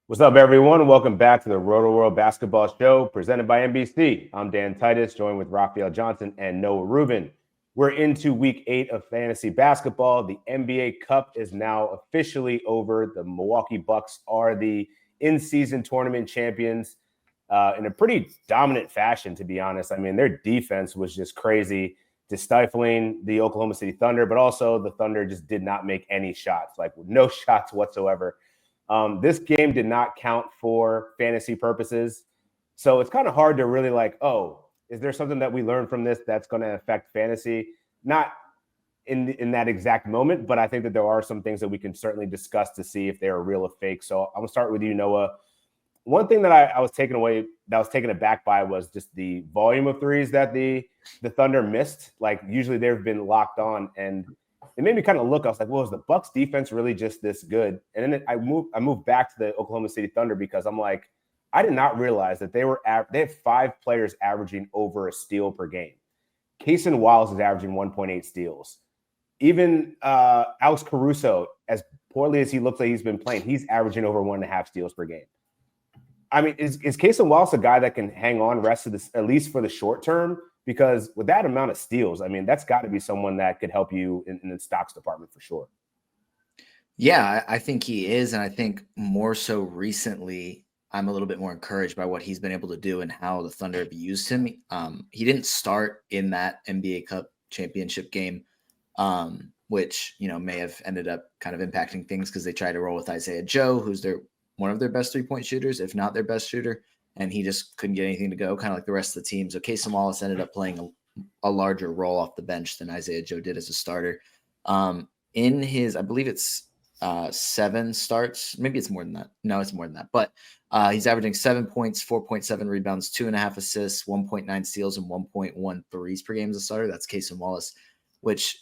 What's up, everyone? Welcome back to the Rotoworld Basketball Show presented by NBC. I'm Dan Titus, joined with Raphielle Johnson and Noah Rubin. We're into week 8 of fantasy basketball. The NBA Cup is now officially over. The Milwaukee Bucks are the in-season tournament champions in a pretty dominant fashion, to be honest. I mean, their defense was just crazy, just stifling the Oklahoma City Thunder, but also the Thunder just did not make any shots, like no shots whatsoever. This game did not count for fantasy purposes. So it's kind of hard to really is there something that we learned from this that's going to affect fantasy? Not in that exact moment, but I think that there are some things that we can certainly discuss to see if they're real or fake. So I'm going to start with you, Noah. One thing that I was taken aback by was just the volume of threes that the Thunder missed. Like usually they've been locked on, and it made me kind of look. I was like, well, is the Bucks defense really just this good? And then I moved back to the Oklahoma City Thunder because I'm like, I did not realize that they have 5 players averaging over a steal per game. Cason Wallace is averaging 1.8 steals. Even Alex Caruso, as poorly as he looks like he's been playing, he's averaging over 1.5 steals per game. I mean, is Cason Wallace a guy that can hang on rest of this, at least for the short term? Because with that amount of steals, I mean, that's got to be someone that could help you in the stocks department for sure. Yeah, I think he is. And I think more so recently, I'm a little bit more encouraged by what he's been able to do and how the Thunder have used him. He didn't start in that NBA Cup championship game, which, may have ended up kind of impacting things because they tried to roll with Isaiah Joe, who's one of their best three-point shooters, if not their best shooter. And he just couldn't get anything to go, kind of like the rest of the team. So Cason Wallace ended up playing a larger role off the bench than Isaiah Joe did as a starter. In his, I believe it's 7 starts. Maybe it's more than that. No, it's more than that. But he's averaging 7 points, 4.7 rebounds, 2.5 assists, 1.9 steals, and 1.1 threes per game as a starter. That's Cason Wallace, which,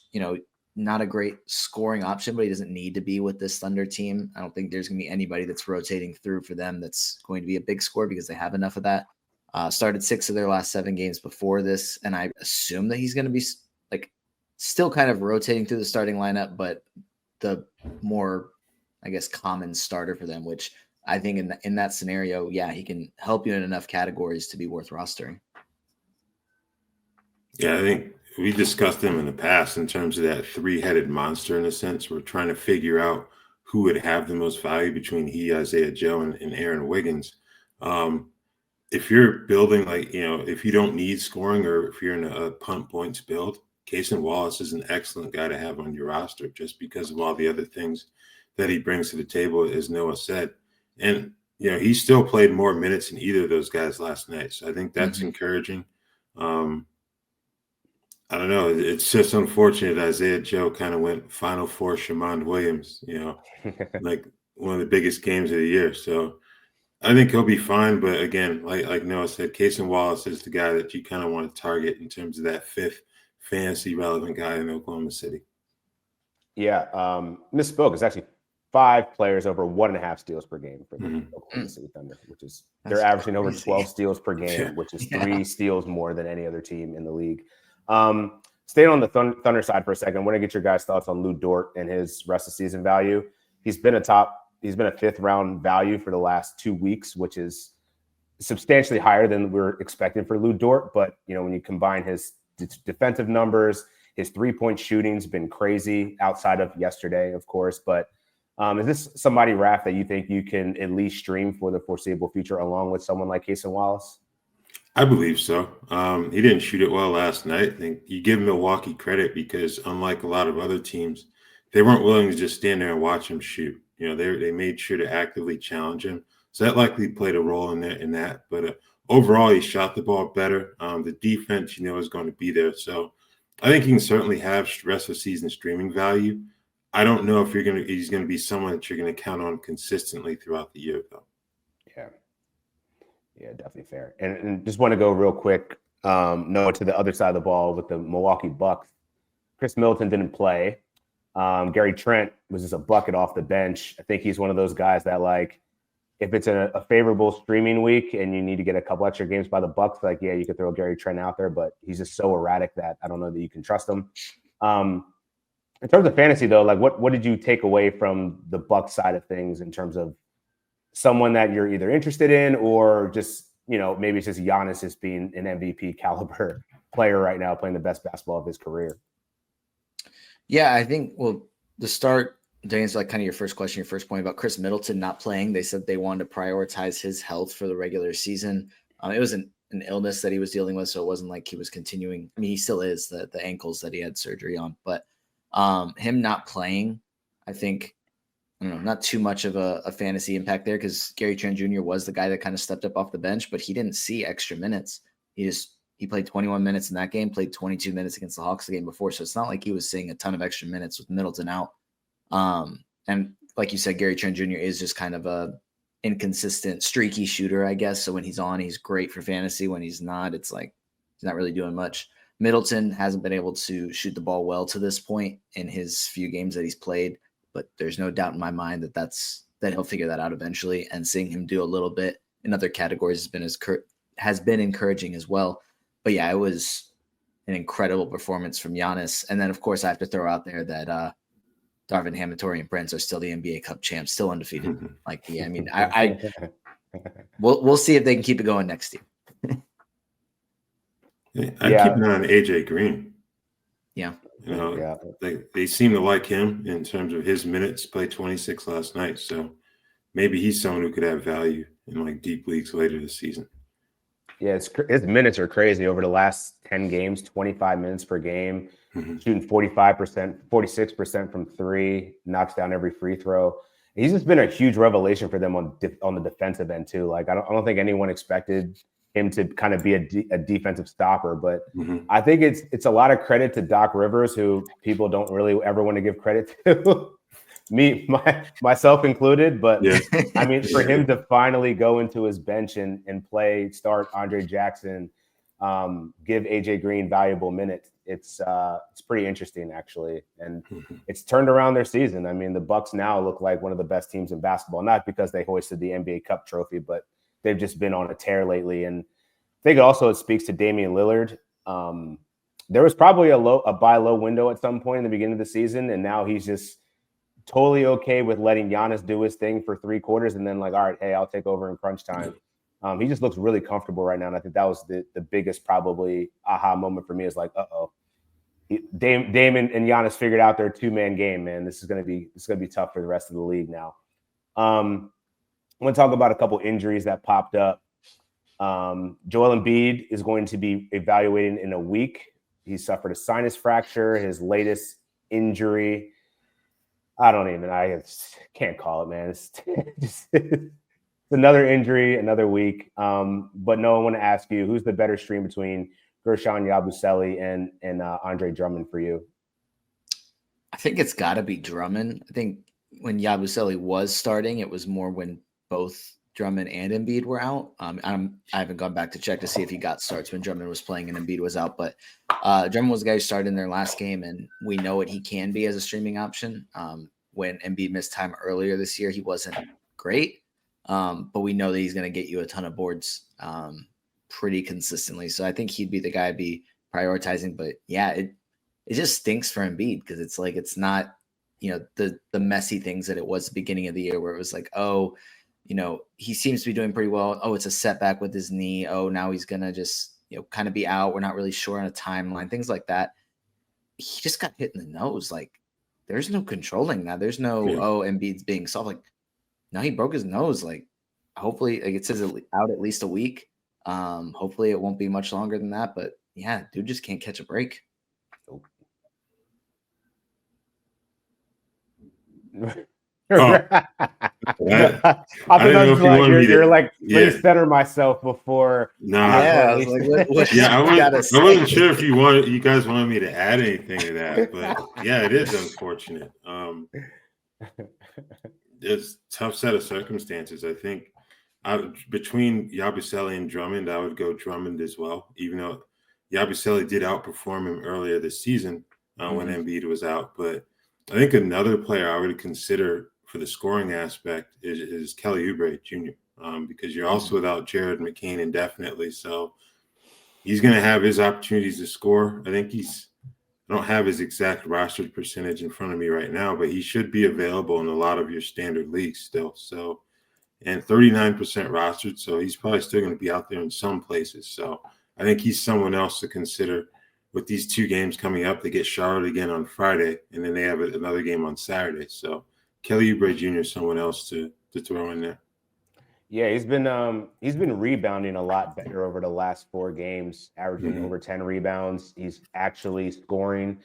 not a great scoring option, but he doesn't need to be with this Thunder team. I don't think there's going to be anybody that's rotating through for them that's going to be a big score because they have enough of that. Started 6 of their last 7 games before this, and I assume that he's going to be still kind of rotating through the starting lineup, but the more, I guess, common starter for them, which I think in that scenario, yeah, he can help you in enough categories to be worth rostering. Yeah, I think we discussed them in the past in terms of that 3-headed monster in a sense. We're trying to figure out who would have the most value between he, Isaiah Joe, and Aaron Wiggins. If you're building if you don't need scoring or if you're in a punt points build, Cason Wallace is an excellent guy to have on your roster just because of all the other things that he brings to the table, as Noah said. And, he still played more minutes than either of those guys last night. So I think that's encouraging. I don't know. It's just unfortunate Isaiah Joe kind of went Final Four Shamond Williams, like one of the biggest games of the year. So I think he'll be fine. But again, like Noah said, Cason Wallace is the guy that you kind of want to target in terms of that 5th fantasy relevant guy in Oklahoma City. Yeah. Misspoke. It's actually 5 players over 1.5 steals per game for the Oklahoma City Thunder, which is they're averaging over 12 steals per game, which is 3 steals more than any other team in the league. Staying on the Thunder side for a second, I want to get your guys' thoughts on Lou Dort and his rest of season value. He's been a 5th round value for the last 2 weeks, which is substantially higher than we're expecting for Lou Dort. But, when you combine his defensive numbers, his 3-point shooting's been crazy outside of yesterday, of course. But is this somebody, Raph, that you think you can at least stream for the foreseeable future along with someone like Cason Wallace? I believe so. He didn't shoot it well last night. I think you give Milwaukee credit because unlike a lot of other teams, they weren't willing to just stand there and watch him shoot. They made sure to actively challenge him. So that likely played a role in that. But overall, he shot the ball better. The defense, is going to be there. So I think he can certainly have rest of season streaming value. I don't know if he's going to be someone that you're going to count on consistently throughout the year, though. Yeah, definitely fair. And just want to go real quick, Noah, to the other side of the ball with the Milwaukee Bucks. Khris Middleton didn't play. Gary Trent was just a bucket off the bench. I think he's one of those guys that, if it's a favorable streaming week and you need to get a couple extra games by the Bucks, you could throw Gary Trent out there, but he's just so erratic that I don't know that you can trust him. In terms of fantasy, though, what did you take away from the Bucks side of things in terms of someone that you're either interested in or just, maybe it's just Giannis just being an MVP caliber player right now, playing the best basketball of his career? Yeah, I think, the start, to answer like kind of your first question, your first point about Khris Middleton not playing, they said they wanted to prioritize his health for the regular season. It was an illness that he was dealing with, so it wasn't like he was continuing. I mean, he still is, the ankles that he had surgery on, but him not playing, I think, I don't know, not too much of a fantasy impact there, because Gary Trent Jr. was the guy that kind of stepped up off the bench, but he didn't see extra minutes. He played 21 minutes in that game, played 22 minutes against the Hawks the game before, so it's not like he was seeing a ton of extra minutes with Middleton out. And like you said, Gary Trent Jr. is just kind of a inconsistent, streaky shooter, I guess. So when he's on, he's great for fantasy. When he's not, it's like he's not really doing much. Middleton hasn't been able to shoot the ball well to this point in his few games that he's played, but there's no doubt in my mind that he'll figure that out eventually. And seeing him do a little bit in other categories has been encouraging as well. But yeah, it was an incredible performance from Giannis. And then, of course, I have to throw out there that Darvin Ham, Torian Prince are still the NBA Cup champs, still undefeated. We'll see if they can keep it going next year. Keep an eye on AJ Green. Yeah. They seem to like him in terms of his minutes, played 26 last night. So maybe he's someone who could have value in like deep leagues later this season. Yeah, his minutes are crazy over the last 10 games, 25 minutes per game, shooting 45%, 46% from three, knocks down every free throw. He's just been a huge revelation for them on the defensive end too. Like I don't think anyone expected him to kind of be a defensive stopper, but I think it's a lot of credit to Doc Rivers, who people don't really ever want to give credit to. Myself included, but yeah. I mean, for him to finally go into his bench and start Andre Jackson, give AJ Green valuable minutes, it's pretty interesting actually, and it's turned around their season. I mean, the Bucks now look like one of the best teams in basketball, not because they hoisted the NBA Cup trophy, but they've just been on a tear lately. And I think also it speaks to Damian Lillard. There was probably a buy low window at some point in the beginning of the season, and now he's just totally okay with letting Giannis do his thing for 3 quarters and then like, all right, hey, I'll take over in crunch time. He just looks really comfortable right now. And I think that was the biggest probably aha moment for me, is like, Dame and Giannis figured out their 2-man game, man. This is gonna be tough for the rest of the league now. I'm gonna talk about a couple injuries that popped up. Joel Embiid is going to be evaluating in a week. He suffered a sinus fracture, his latest injury. I can't call it, man. It's another injury, another week. But no, I want to ask you, who's the better stream between Guerschon Yabusele and Andre Drummond for you? I think it's got to be Drummond. I think when Yabusele was starting, it was more when both Drummond and Embiid were out. I haven't gone back to check to see if he got starts when Drummond was playing and Embiid was out, but Drummond was the guy who started in their last game, and we know what he can be as a streaming option. When Embiid missed time earlier this year, he wasn't great, but we know that he's going to get you a ton of boards pretty consistently. So I think he'd be the guy I'd be prioritizing. But yeah, it just stinks for Embiid, because it's like it's not, the messy things that it was the beginning of the year, where it was like, he seems to be doing pretty well. Oh, it's a setback with his knee. Oh, now he's going to just, kind of be out. We're not really sure on a timeline, things like that. He just got hit in the nose. Like, there's no controlling that. There's no, Embiid's being soft. Like, no, he broke his nose. Like, hopefully, like it says out at least a week. Hopefully it won't be much longer than that. But yeah, dude just can't catch a break. I you're like, let me center myself before. I wasn't sure if you guys wanted me to add anything to that, but yeah, it is unfortunate. It's a tough set of circumstances. I think between Yabusele and Drummond, I would go Drummond as well, even though Yabusele did outperform him earlier this season when Embiid was out. But I think another player I would consider for the scoring aspect is Kelly Oubre Jr. Because you're also without Jared McCain indefinitely. So he's going to have his opportunities to score. I think I don't have his exact roster percentage in front of me right now, but he should be available in a lot of your standard leagues still. So and 39% rostered. So he's probably still going to be out there in some places. So I think he's someone else to consider with these 2 games coming up. They get Charlotte again on Friday, and then they have another game on Saturday. So Kelly Oubre Jr. is someone else to throw in there. Yeah, he's been rebounding a lot better over the last 4 games, averaging over 10 rebounds. He's actually scoring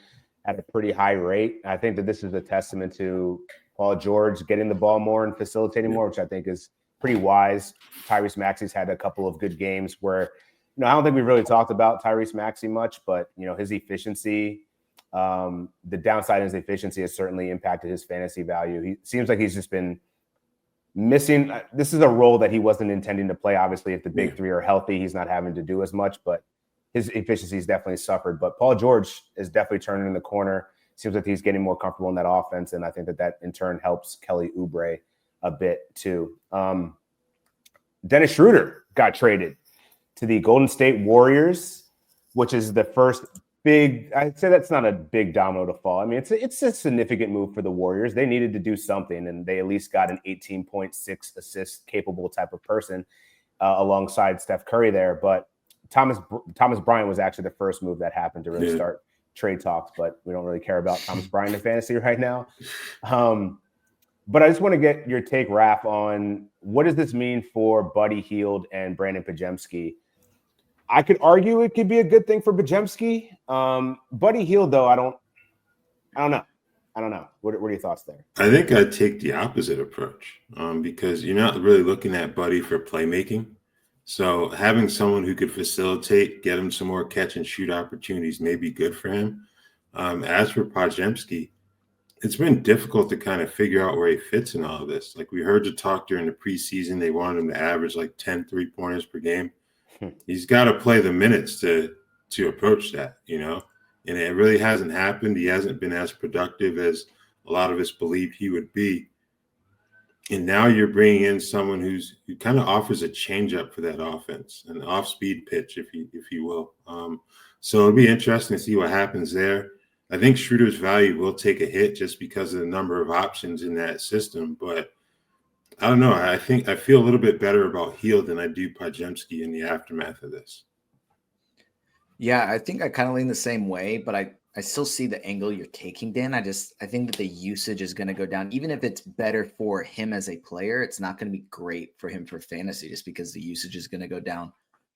at a pretty high rate. I think that this is a testament to Paul George getting the ball more and facilitating more, which I think is pretty wise. Tyrese Maxey's had a couple of good games where, I don't think we've really talked about Tyrese Maxey much, but his efficiency, the downside in his efficiency has certainly impacted his fantasy value. He seems like he's just been missing. This is a role that he wasn't intending to play. Obviously, if the big 3 are healthy, he's not having to do as much, but his efficiency's definitely suffered. But Paul George is definitely turning the corner. Seems like he's getting more comfortable in that offense, and I think that in turn helps Kelly Oubre a bit too. Dennis Schroder got traded to the Golden State Warriors, which is the first big. I'd say that's not a big domino to fall. I mean, it's a significant move for the Warriors. They needed to do something, and they at least got an 18.6 assist capable type of person alongside Steph Curry there. But Thomas Bryant was actually the first move that happened to really start trade talks, but we don't really care about Thomas Bryant in fantasy right now. But I just want to get your take, Raph, on what does this mean for Buddy Hield and Brandon Podziemski? I could argue it could be a good thing for Podziemski. Buddy Hield, though, I don't know. What are your thoughts there? I think I'd take the opposite approach because you're not really looking at Buddy for playmaking. So having someone who could facilitate, get him some more catch and shoot opportunities may be good for him. As for Podziemski, it's been difficult to kind of figure out where he fits in all of this. Like we heard you talk during the preseason, they wanted him to average like 10 3-pointers per game. He's got to play the minutes to approach that, and it really hasn't happened. He hasn't been as productive as a lot of us believed he would be. And now you're bringing in someone who kind of offers a changeup for that offense, an off-speed pitch, if you will. So it'll be interesting to see what happens there. I think Schroeder's value will take a hit just because of the number of options in that system. But I don't know. I think I feel a little bit better about Hield than I do Podziemski in the aftermath of this. Yeah, I think I kind of lean the same way, but I still see the angle you're taking, Dan. I think that the usage is going to go down. Even if it's better for him as a player, it's not going to be great for him for fantasy just because the usage is going to go down.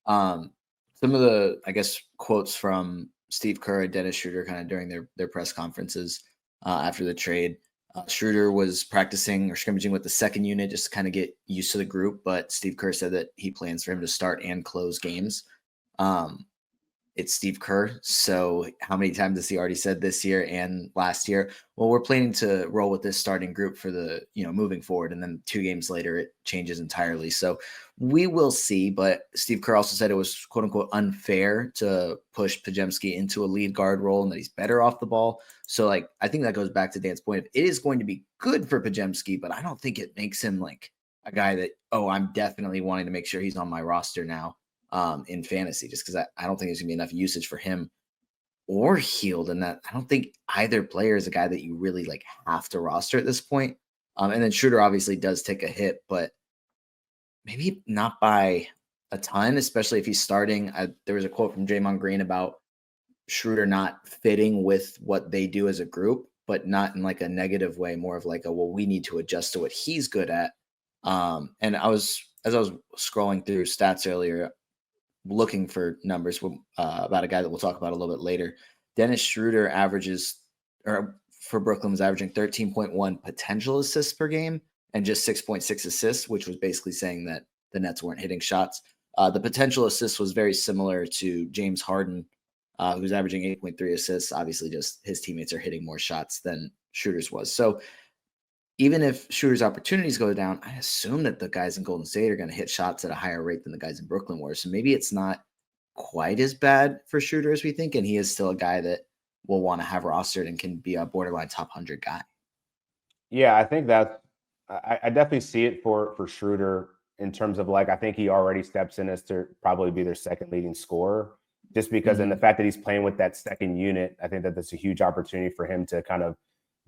Some of the, I guess, quotes from Steve Kerr and Dennis Schroder kind of during their press conferences after the trade. Schroder was practicing or scrimmaging with the second unit just to kind of get used to the group, but Steve Kerr said that he plans for him to start and close games. It's Steve Kerr. So how many times has he already said this year and last year? Well, we're planning to roll with this starting group for the, moving forward. And then 2 games later, it changes entirely. So we will see. But Steve Kerr also said it was quote unquote unfair to push Podziemski into a lead guard role and that he's better off the ball. So I think that goes back to Dan's point. It is going to be good for Podziemski, but I don't think it makes him like a guy that, I'm definitely wanting to make sure he's on my roster now. In fantasy, just because I don't think there's gonna be enough usage for him or Hield, and that I don't think either player is a guy that you really have to roster at this point. And then Schroeder obviously does take a hit, but maybe not by a ton, especially if he's starting. There was a quote from Draymond Green about Schroeder not fitting with what they do as a group, but not in a negative way, more of we need to adjust to what he's good at. And as I was scrolling through stats earlier, looking for numbers about a guy that we'll talk about a little bit later. Dennis Schroeder for Brooklyn was averaging 13.1 potential assists per game and just 6.6 assists, which was basically saying that the Nets weren't hitting shots. The potential assists was very similar to James Harden, who's averaging 8.3 assists. Obviously, just his teammates are hitting more shots than Schroeder's was. So even if Schroeder's opportunities go down, I assume that the guys in Golden State are going to hit shots at a higher rate than the guys in Brooklyn were. So maybe it's not quite as bad for Schroeder as we think, and he is still a guy that we'll want to have rostered and can be a borderline top 100 guy. Yeah, I think that I definitely see it for Schroeder in terms of I think he already steps in as to probably be their second leading scorer, just because and the fact that he's playing with that second unit, I think that that's a huge opportunity for him to kind of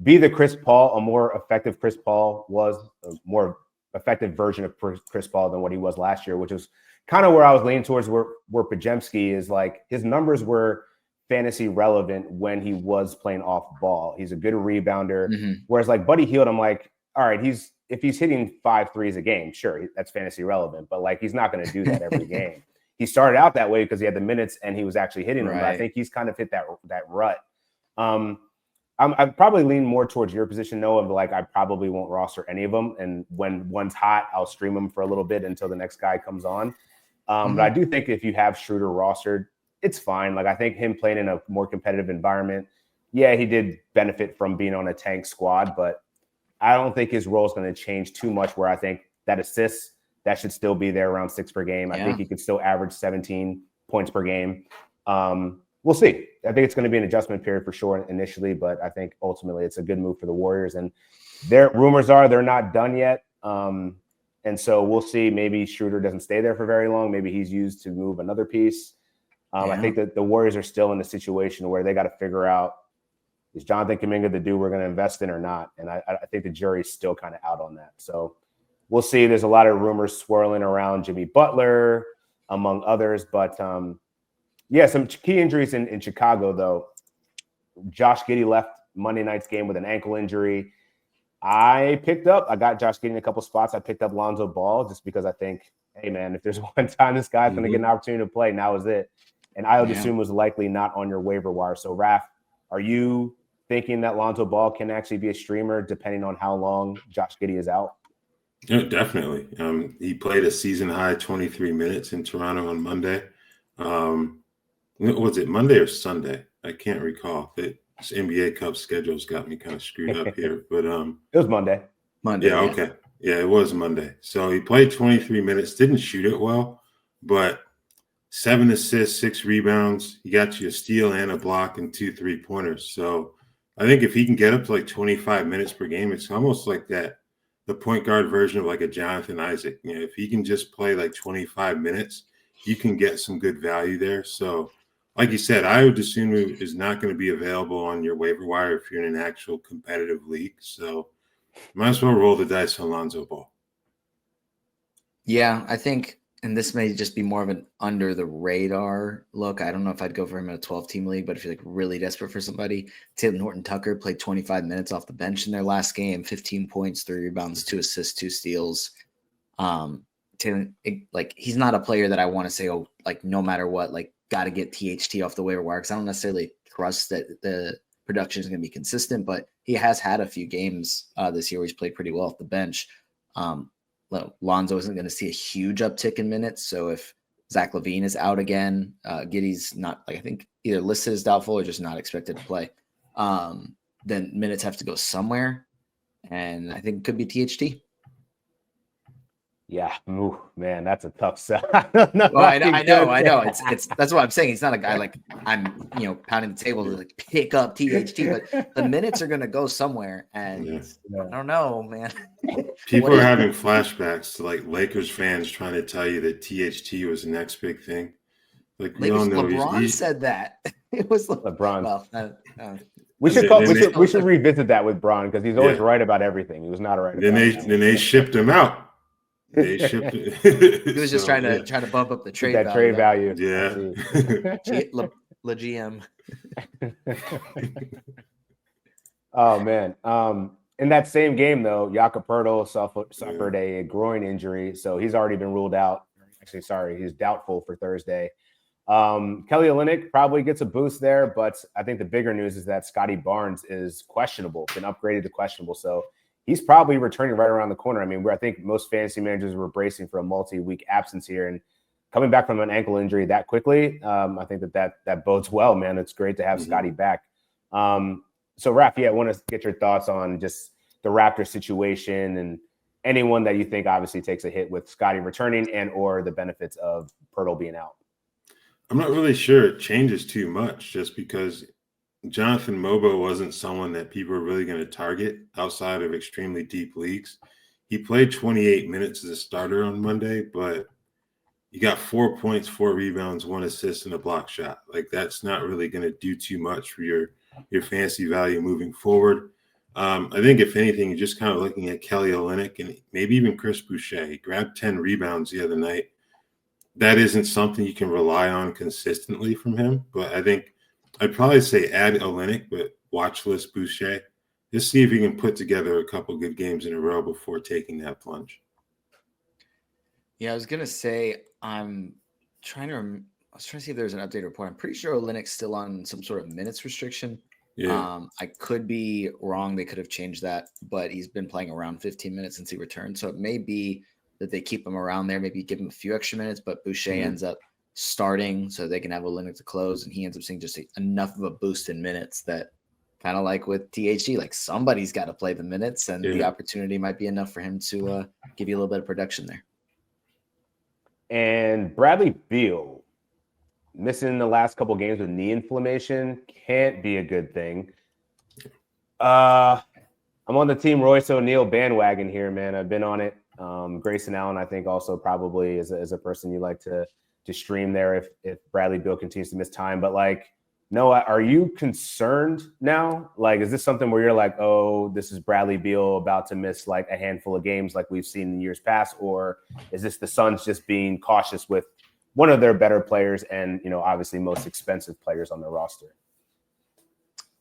be the Chris Paul, a more effective Chris Paul was, a more effective version of Chris Paul than what he was last year, which was kind of where I was leaning towards where Poeltl is. Like, his numbers were fantasy relevant when he was playing off ball. He's a good rebounder. Mm-hmm. Whereas like Buddy Hield, I'm like, all right, if he's hitting 5 threes a game, sure, that's fantasy relevant, but like, he's not going to do that every game. He started out that way because he had the minutes and he was actually hitting them. But I think he's kind of hit that rut. I'm probably leaning more towards your position, Noah, of like, I probably won't roster any of them. And when one's hot, I'll stream them for a little bit until the next guy comes on. But I do think if you have Schroder rostered, it's fine. Like, I think him playing in a more competitive environment, yeah, he did benefit from being on a tank squad, but I don't think his role is going to change too much, where I think that assists, that should still be there around 6 per game. I think he could still average 17 points per game. We'll see. I think it's going to be an adjustment period for sure initially, but I think ultimately it's a good move for the Warriors. And their rumors are they're not done yet. And so we'll see. Maybe Schroder doesn't stay there for very long. Maybe he's used to move another piece. I think that the Warriors are still in a situation where they got to figure out, is Jonathan Kuminga the dude we're going to invest in or not? And I think the jury's still kind of out on that. So we'll see. There's a lot of rumors swirling around Jimmy Butler, among others. But, some key injuries in Chicago, though. Josh Giddey left Monday night's game with an ankle injury. I got Josh Giddey in a couple spots. I picked up Lonzo Ball just because I think, hey, man, if there's one time this guy's going to get an opportunity to play, now is it. And I would assume was likely not on your waiver wire. So, Raph, are you thinking that Lonzo Ball can actually be a streamer depending on how long Josh Giddey is out? Yeah, definitely. He played a season-high 23 minutes in Toronto on Monday. Was it Monday or Sunday? I can't recall. This NBA Cup schedule's got me kind of screwed up here. But it was Monday. Yeah, okay. Yeah, it was Monday. So he played 23 minutes, didn't shoot it well, but 7 assists, 6 rebounds. He got you a steal and a block and 2 3-pointers. So I think if he can get up to like 25 minutes per game, it's almost like the point guard version of like a Jonathan Isaac. You know, if he can just play like 25 minutes, you can get some good value there. So like you said, I would assume it is not going to be available on your waiver wire if you're in an actual competitive league. So might as well roll the dice on Lonzo Ball. Yeah, I think, and this may just be more of an under the radar look. I don't know if I'd go for him in a 12-team league, but if you're like really desperate for somebody, Taylor Horton-Tucker played 25 minutes off the bench in their last game, 15 points, 3 rebounds, 2 assists, 2 steals. He's not a player that I want to say, oh, like no matter what, like got to get THT off the waiver wire, because I don't necessarily trust that the production is going to be consistent, but he has had a few games this year where he's played pretty well off the bench. Lonzo isn't going to see a huge uptick in minutes. So if Zach LaVine is out again, Giddey's not, like, I think either listed as doubtful or just not expected to play, then minutes have to go somewhere. And I think it could be THT. Yeah, ooh, man, that's a tough sell. I know. I know. It's that's what I'm saying. He's not a guy like I'm, pounding the table to like pick up THT, but the minutes are gonna go somewhere, and I don't know, man. People are having flashbacks to like Lakers fans trying to tell you that THT was the next big thing. Like we all know, LeBron said that. It was LeBron. Well, we should revisit that with Braun, because he's always right about everything. He was not right. Then they shipped him out. They shipped it. He was just trying to bump up the trade that value. Trade value. Yeah. La GM. Oh man. In that same game though, Jakob Poeltl suffered a groin injury, so he's already been ruled out. Actually, sorry, he's doubtful for Thursday. Kelly Olynyk probably gets a boost there, but I think the bigger news is that Scottie Barnes is questionable, been upgraded to questionable. So he's probably returning right around the corner. I mean, I think most fantasy managers were bracing for a multi-week absence here, and coming back from an ankle injury that quickly, I think that bodes well, man. It's great to have Scottie back. So, Raph, I want to get your thoughts on just the Raptors situation and anyone that you think obviously takes a hit with Scottie returning and or the benefits of Poeltl being out. I'm not really sure it changes too much, just because Jonathan Mobo wasn't someone that people are really going to target outside of extremely deep leagues. He played 28 minutes as a starter on Monday, but he got 4 points, 4 rebounds, 1 assist, and a block shot. Like, that's not really going to do too much for your fantasy value moving forward. I think if anything, you're just kind of looking at Kelly Olynyk and maybe even Chris Boucher. He grabbed 10 rebounds the other night. That isn't something you can rely on consistently from him. But I think I'd probably say add Olynyk, but watch list Boucher. Just see if you can put together a couple good games in a row before taking that plunge. Yeah, I was gonna say I was trying to see if there's an updated report. I'm pretty sure Olynyk's still on some sort of minutes restriction. Yeah. I could be wrong. They could have changed that, but he's been playing around 15 minutes since he returned. So it may be that they keep him around there, maybe give him a few extra minutes, but Boucher ends up starting so they can have Olynyk to close, and he ends up seeing just enough of a boost in minutes that kind of like with THG, like somebody's got to play the minutes, and the opportunity might be enough for him to give you a little bit of production there. And Bradley Beal, missing the last couple games with knee inflammation, can't be a good thing. I'm on the Team Royce O'Neal bandwagon here, man. I've been on it. Grayson Allen, I think, also probably is a person you like to stream there if Bradley Beal continues to miss time. But like, Noah, are you concerned now? Like, is this something where you're like, oh, this is Bradley Beal about to miss like a handful of games like we've seen in years past? Or is this the Suns just being cautious with one of their better players and, obviously most expensive players on their roster?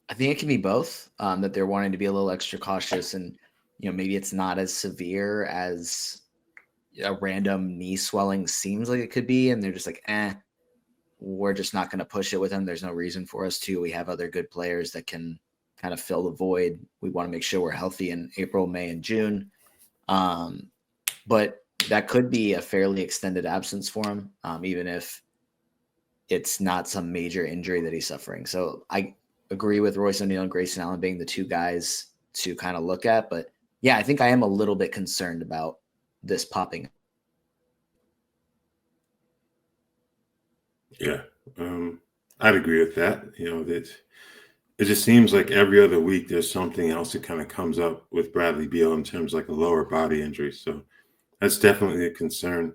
I think it can be both, that they're wanting to be a little extra cautious and, maybe it's not as severe as a random knee swelling seems like it could be. And they're just like, we're just not going to push it with him. There's no reason for us to. We have other good players that can kind of fill the void. We want to make sure we're healthy in April, May, and June. But that could be a fairly extended absence for him, even if it's not some major injury that he's suffering. So I agree with Royce O'Neal and Grayson Allen being the two guys to kind of look at. But yeah, I think I am a little bit concerned about this popping. Yeah, I'd agree with that. That it just seems like every other week there's something else that kind of comes up with Bradley Beal in terms of like a lower body injury. So that's definitely a concern.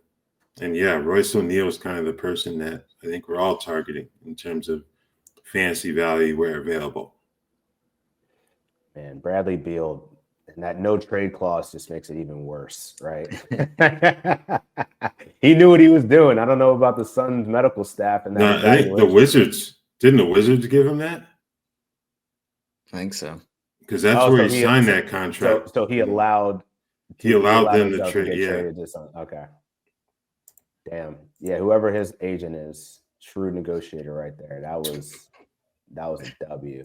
And yeah, Royce O'Neal is kind of the person that I think we're all targeting in terms of fantasy value where available. Man, Bradley Beal and that no trade clause just makes it even worse, right? He knew what he was doing. I don't know about the Suns medical staff and that. No, I think the Wizards give him that? I think so. Because that's where he signed that contract. So he allowed them to trade. Traded to Suns. Okay. Damn. Yeah, whoever his agent is, shrewd negotiator right there. That was a W.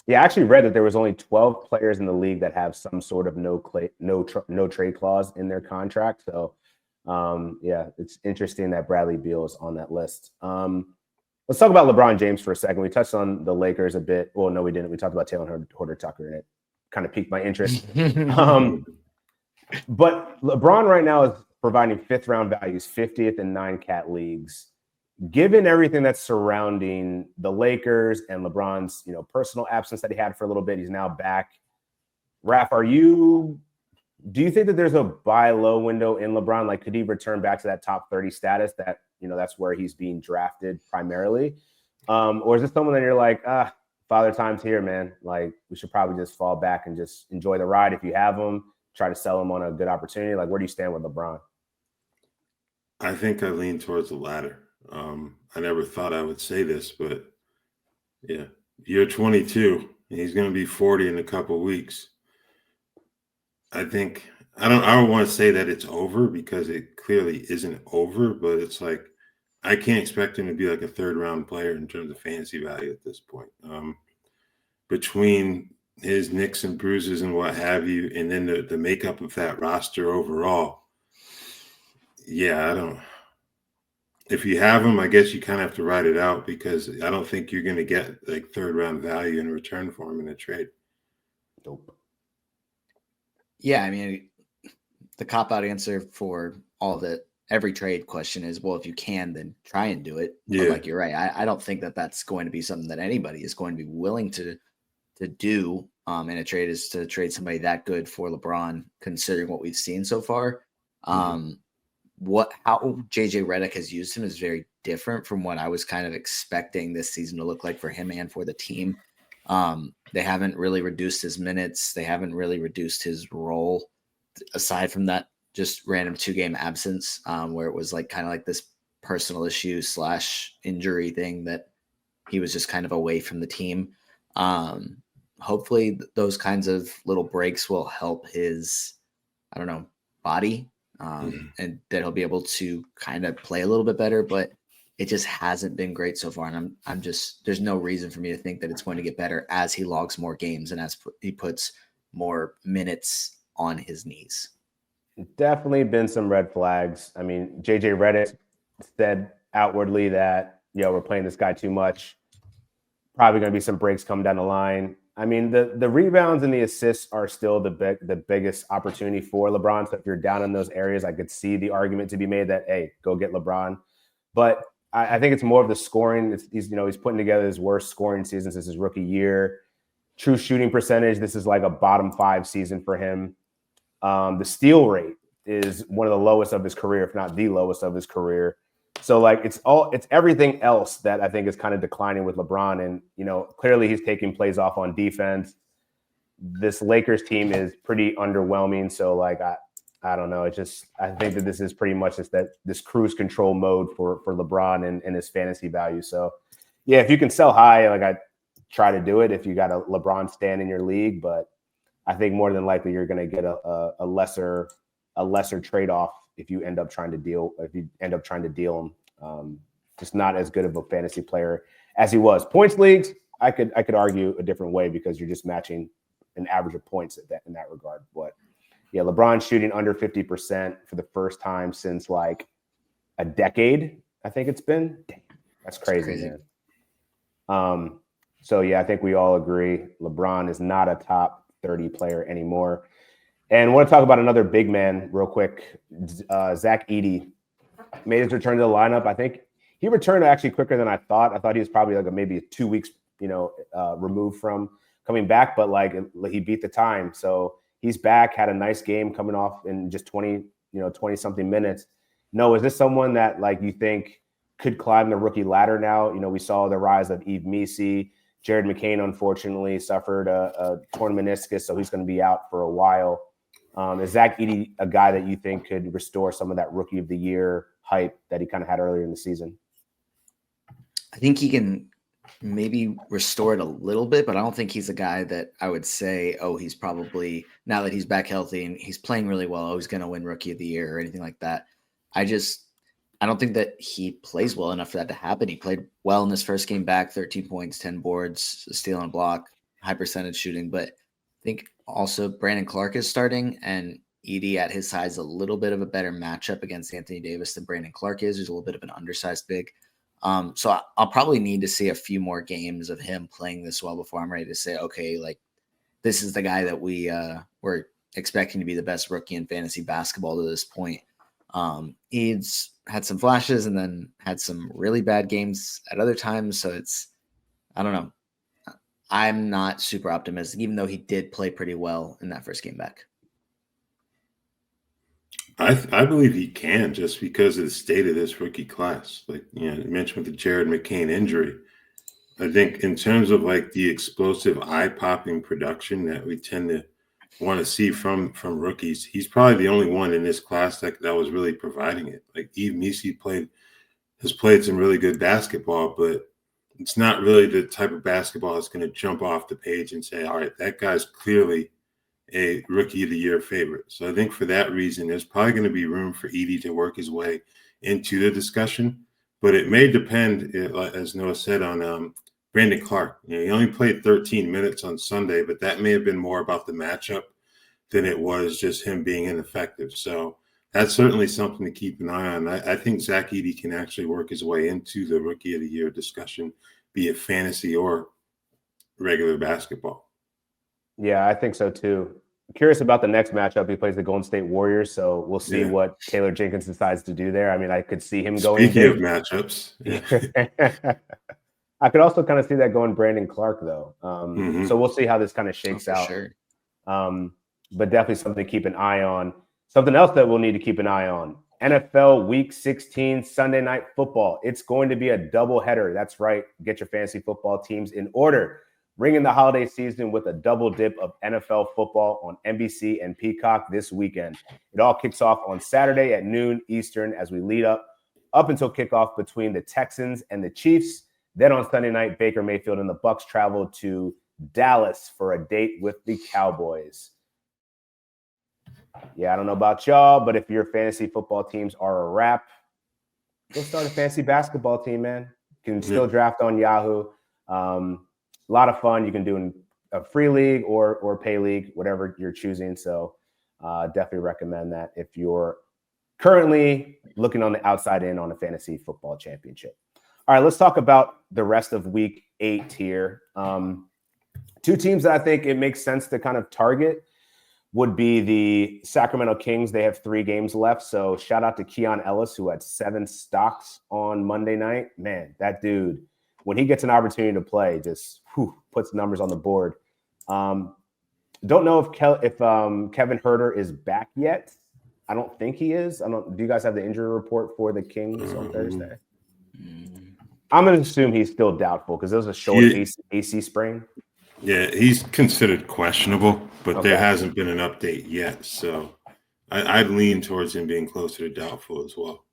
Yeah, I actually read that there was only 12 players in the league that have some sort of no trade clause in their contract. So, yeah, it's interesting that Bradley Beal is on that list. Let's talk about LeBron James for a second. We touched on the Lakers a bit. Well, no, we didn't. We talked about Taylor Horton-Tucker, and it kind of piqued my interest. But LeBron right now is providing fifth-round values, 50th in 9-cat leagues. Given everything that's surrounding the Lakers and LeBron's, personal absence that he had for a little bit, he's now back. Raph, do you think that there's a buy low window in LeBron? Like, could he return back to that top 30 status that, that's where he's being drafted primarily? Or is this someone that you're like, father time's here, man. Like, we should probably just fall back and just enjoy the ride if you have him, try to sell him on a good opportunity. Like, where do you stand with LeBron? I think I lean towards the latter. I never thought I would say this, but yeah, you're 22 and he's going to be 40 in a couple of weeks. I think I don't want to say that it's over because it clearly isn't over, but it's like I can't expect him to be like a third-round player in terms of fantasy value at this point. Between his nicks and bruises and what have you, and then the makeup of that roster overall, yeah, I don't. If you have him, I guess you kind of have to ride it out because I don't think you're going to get like third-round value in return for him in a trade. Nope. Yeah, I mean, the cop-out answer for all of it, every trade question is, well, if you can, then try and do it. Yeah. But like you're right. I don't think that that's going to be something that anybody is going to be willing to do in a trade, is to trade somebody that good for LeBron, considering what we've seen so far. How JJ Redick has used him is very different from what I was kind of expecting this season to look like for him and for the team. They haven't really reduced his minutes. They haven't really reduced his role aside from that just random 2-game absence where it was like kind of like this personal issue / injury thing that he was just kind of away from the team. Hopefully those kinds of little breaks will help his, I don't know, body and that he'll be able to kind of play a little bit better, but it just hasn't been great so far. And I'm just, there's no reason for me to think that it's going to get better as he logs more games and as he puts more minutes on his knees. Definitely been some red flags. I mean, JJ Redick said outwardly that, we're playing this guy too much. Probably going to be some breaks coming down the line. I mean, the rebounds and the assists are still the biggest opportunity for LeBron. So if you're down in those areas, I could see the argument to be made that, hey, go get LeBron. But I think it's more of the scoring. He's putting together his worst scoring season since his rookie year. True shooting percentage, this is like a bottom 5 season for him. The steal rate is one of the lowest of his career, if not the lowest of his career. So like it's everything else that I think is kind of declining with LeBron. And, clearly he's taking plays off on defense. This Lakers team is pretty underwhelming. So like, I don't know. I think that this is pretty much just this cruise control mode for LeBron and his fantasy value. So yeah, if you can sell high, like I try to do it if you got a LeBron stand in your league, but I think more than likely you're going to get a lesser trade-off if you end up trying to deal him. Just not as good of a fantasy player as he was. Points leagues, I could argue a different way because you're just matching an average of points in that regard. But yeah, LeBron shooting under 50% for the first time since like a decade, I think it's been. Damn, that's crazy. Man. So yeah, I think we all agree LeBron is not a top 30 player anymore. And I want to talk about another big man real quick. Zach Edey made his return to the lineup. I think he returned actually quicker than I thought. I thought he was probably like maybe 2 weeks, removed from coming back, but like he beat the time. So he's back, had a nice game coming off in just 20 something minutes. No, is this someone that like you think could climb the rookie ladder now? We saw the rise of Yves Missi. Jared McCain, unfortunately, suffered a torn meniscus, so he's going to be out for a while. Is Zach Edey a guy that you think could restore some of that rookie of the year hype that he kind of had earlier in the season? I think he can maybe restore it a little bit, but I don't think he's a guy that I would say, oh, he's probably, now that he's back healthy and he's playing really well, oh, he's going to win rookie of the year or anything like that. I don't think that he plays well enough for that to happen. He played well in his first game back, 13 points, 10 boards, a steal and a block, high percentage shooting. But I think also Brandon Clark is starting, and Edey at his size a little bit of a better matchup against Anthony Davis than Brandon Clark is. He's a little bit of an undersized big. So I'll probably need to see a few more games of him playing this well before I'm ready to say, okay, like this is the guy that we're expecting to be the best rookie in fantasy basketball to this point. He's had some flashes and then had some really bad games at other times. So I don't know. I'm not super optimistic, even though he did play pretty well in that first game back. I believe he can, just because of the state of this rookie class. Like, you mentioned with the Jared McCain injury. I think in terms of like the explosive eye-popping production that we tend to want to see from rookies, he's probably the only one in this class that was really providing it. Like Yves Missi has played some really good basketball, but it's not really the type of basketball that's going to jump off the page and say, all right, that guy's clearly a rookie of the year favorite. So I think for that reason, there's probably going to be room for Edey to work his way into the discussion, but it may depend, as Noah said, on Brandon Clark. He only played 13 minutes on Sunday, but that may have been more about the matchup than it was just him being ineffective. So that's certainly something to keep an eye on. I think Zach Edey can actually work his way into the rookie of the year discussion, be it fantasy or regular basketball. Yeah, I think so too. I'm curious about the next matchup. He plays the Golden State Warriors, so we'll see what Taylor Jenkins decides to do there. I mean, I could see him going. Speaking of matchups, I could also kind of see that going Brandon Clark, though. So we'll see how this kind of shakes out. Sure. But definitely something to keep an eye on. Something else that we'll need to keep an eye on. NFL Week 16 Sunday Night Football. It's going to be a doubleheader. That's right. Get your fantasy football teams in order. ringing the holiday season with a double dip of NFL football on NBC and Peacock this weekend. It all kicks off on Saturday at noon Eastern as we lead up until kickoff between the Texans and the Chiefs. Then on Sunday night, Baker Mayfield and the Bucs travel to Dallas for a date with the Cowboys. Yeah, I don't know about y'all, but if your fantasy football teams are a wrap, go start a fantasy basketball team, man. You can still draft on Yahoo. A lot of fun. You can do in a free league or pay league, whatever you're choosing. So definitely recommend that if you're currently looking on the outside in on a fantasy football championship. All right, let's talk about the rest of week 8 here. Two teams that I think it makes sense to kind of target would be the Sacramento Kings. They have 3 games left. So shout out to Keon Ellis, who had 7 stocks on Monday night. Man, that dude, when he gets an opportunity to play, just puts numbers on the board. Don't know if Kevin Huerter is back yet. I don't think he is. Do you guys have the injury report for the Kings on Thursday? I'm going to assume he's still doubtful because there was a shoulder AC sprain. Yeah, he's considered questionable, but there hasn't been an update yet. So I'd lean towards him being closer to doubtful as well.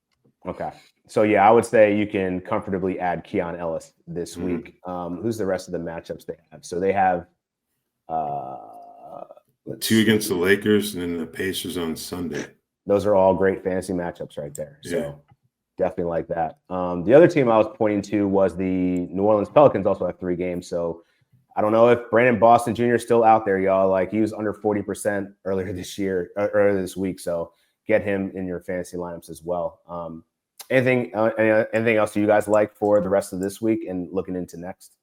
Okay. So, yeah, I would say you can comfortably add Keon Ellis this week. Who's the rest of the matchups they have? So they have 2 against the Lakers and then the Pacers on Sunday. Those are all great fantasy matchups right there. So definitely like that. The other team I was pointing to was the New Orleans Pelicans, also have 3 games. So I don't know if Brandon Boston Jr. is still out there, y'all. Like he was under 40% earlier this week. So get him in your fantasy lineups as well. Anything else do you guys like for the rest of this week and looking into next?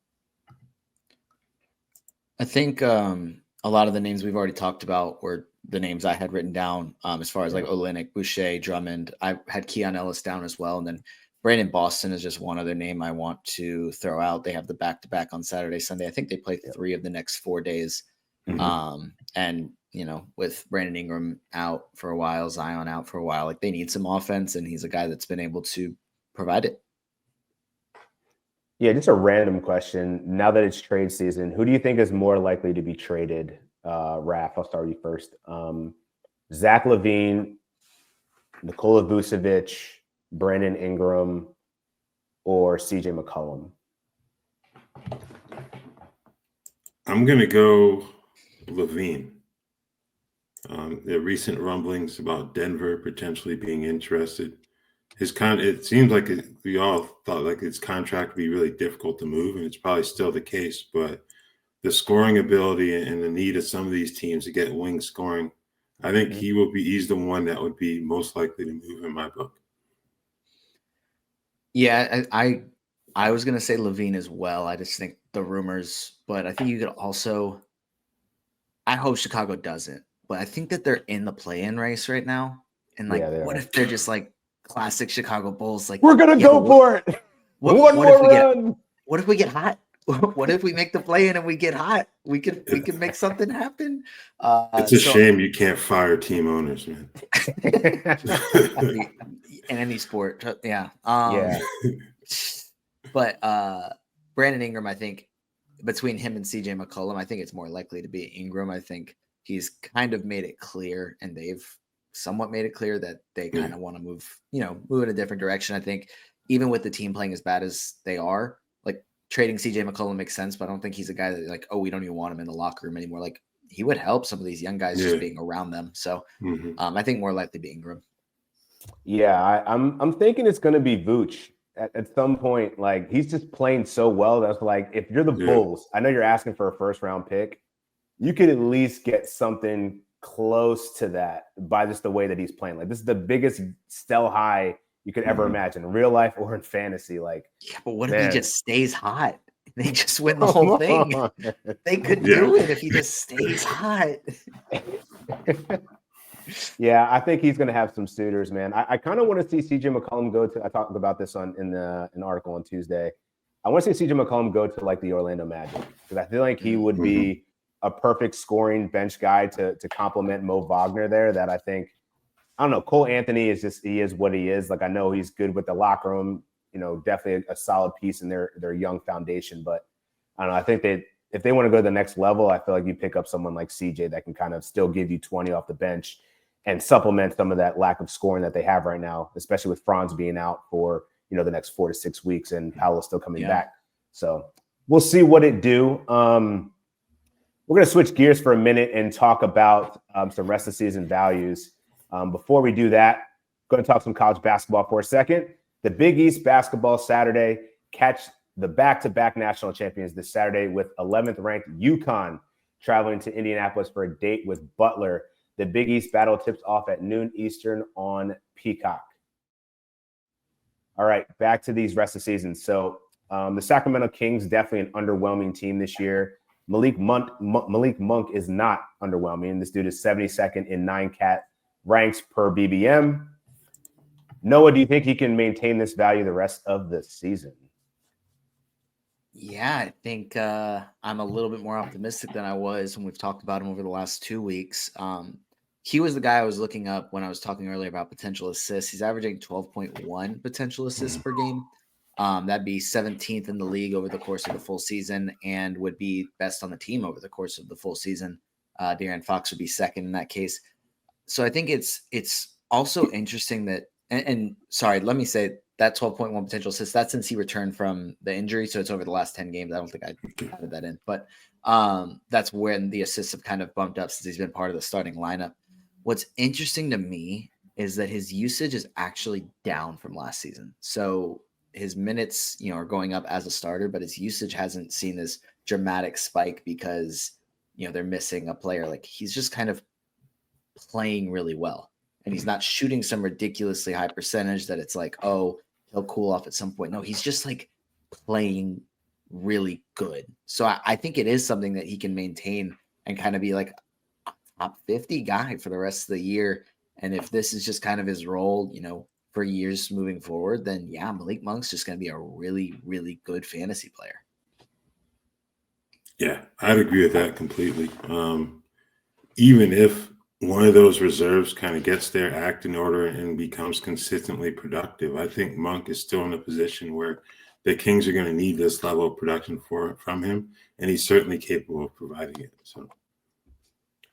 I think a lot of the names we've already talked about were the names I had written down as far as like Olynyk, Boucher, Drummond. I had Keon Ellis down as well. And then Brandon Boston is just one other name I want to throw out. They have the back-to-back on Saturday, Sunday. I think they play 3 of the next 4 days. And, you know, with Brandon Ingram out for a while, Zion out for a while, like they need some offense, and he's a guy that's been able to provide it. Yeah, just a random question. Now that it's trade season, who do you think is more likely to be traded? Raph, I'll start with you first. Zach LaVine, Nikola Vucevic, Brandon Ingram, or CJ McCollum? I'm going to go LaVine. The recent rumblings about Denver potentially being interested. It seems like we all thought like his contract would be really difficult to move, and it's probably still the case. But the scoring ability and the need of some of these teams to get wing scoring, I think he's the one that would be most likely to move in my book. Yeah, I was going to say LaVine as well. I just think the rumors, but I think you could also – I hope Chicago doesn't, but I think that they're in the play-in race right now. And, like, what if they're just, like, classic Chicago Bulls? Like, we're going to go for it. One more run. What if we get hot? What if we make the play-in and we get hot? We could make something happen. It's a shame you can't fire team owners, man. In any sport, yeah. But Brandon Ingram, I think between him and CJ McCollum, I think it's more likely to be Ingram. I think he's kind of made it clear, and they've somewhat made it clear that they kind of want to move in a different direction. I think even with the team playing as bad as they are, like trading CJ McCollum makes sense, but I don't think he's a guy that like, we don't even want him in the locker room anymore. Like he would help some of these young guys just being around them. So I think more likely to be Ingram. Yeah, I'm thinking it's going to be Vooch at some point. Like he's just playing so well that's like if you're the Bulls, I know you're asking for a first round pick, you could at least get something close to that by just the way that he's playing. Like this is the biggest sell high you could ever imagine, in real life or in fantasy. Like, yeah, but what if he just stays hot? They just win the whole thing. They could do it if he just stays hot. Yeah, I think he's going to have some suitors, man. I kind of want to see CJ McCollum go to. I talked about this in an article on Tuesday. I want to see CJ McCollum go to like the Orlando Magic because I feel like he would be a perfect scoring bench guy to complement Mo Wagner there. That I think, I don't know. Cole Anthony he is what he is. Like I know he's good with the locker room. Definitely a solid piece in their young foundation. But I don't know. I think that if they want to go to the next level, I feel like you pick up someone like CJ that can kind of still give you 20 off the bench and supplement some of that lack of scoring that they have right now, especially with Franz being out for, the next 4 to 6 weeks and Paolo's still coming back. So we'll see what it do. We're going to switch gears for a minute and talk about some rest of season values. Before we do that, I'm going to talk some college basketball for a second. The Big East basketball Saturday, catch the back-to-back national champions this Saturday with 11th ranked UConn traveling to Indianapolis for a date with Butler. The Big East battle tips off at noon Eastern on Peacock. All right, back to these rest of seasons. So the Sacramento Kings, definitely an underwhelming team this year. Malik Monk is not underwhelming. This dude is 72nd in 9-cat ranks per BBM. Noah, do you think he can maintain this value the rest of the season? Yeah, I think I'm a little bit more optimistic than I was when we've talked about him over the last 2 weeks. He was the guy I was looking up when I was talking earlier about potential assists. He's averaging 12.1 potential assists per game. That'd be 17th in the league over the course of the full season and would be best on the team over the course of the full season. De'Aaron Fox would be second in that case. So I think it's also interesting that, and sorry, let me say that 12.1 potential assists, that's since he returned from the injury. So it's over the last 10 games. I don't think I added that in, but that's when the assists have kind of bumped up since he's been part of the starting lineup. What's interesting to me is that his usage is actually down from last season. So his minutes, are going up as a starter, but his usage hasn't seen this dramatic spike because, they're missing a player. Like he's just kind of playing really well. And he's not shooting some ridiculously high percentage that it's like, oh, he'll cool off at some point. No, he's just like playing really good. So I think it is something that he can maintain and kind of be like a top 50 guy for the rest of the year. And if this is just kind of his role, for years moving forward, then yeah, Malik Monk's just going to be a really, really good fantasy player. Yeah, I'd agree with that completely. Even if one of those reserves kind of gets their act in order and becomes consistently productive, I think Monk is still in a position where the Kings are going to need this level of production from him, and he's certainly capable of providing it. So,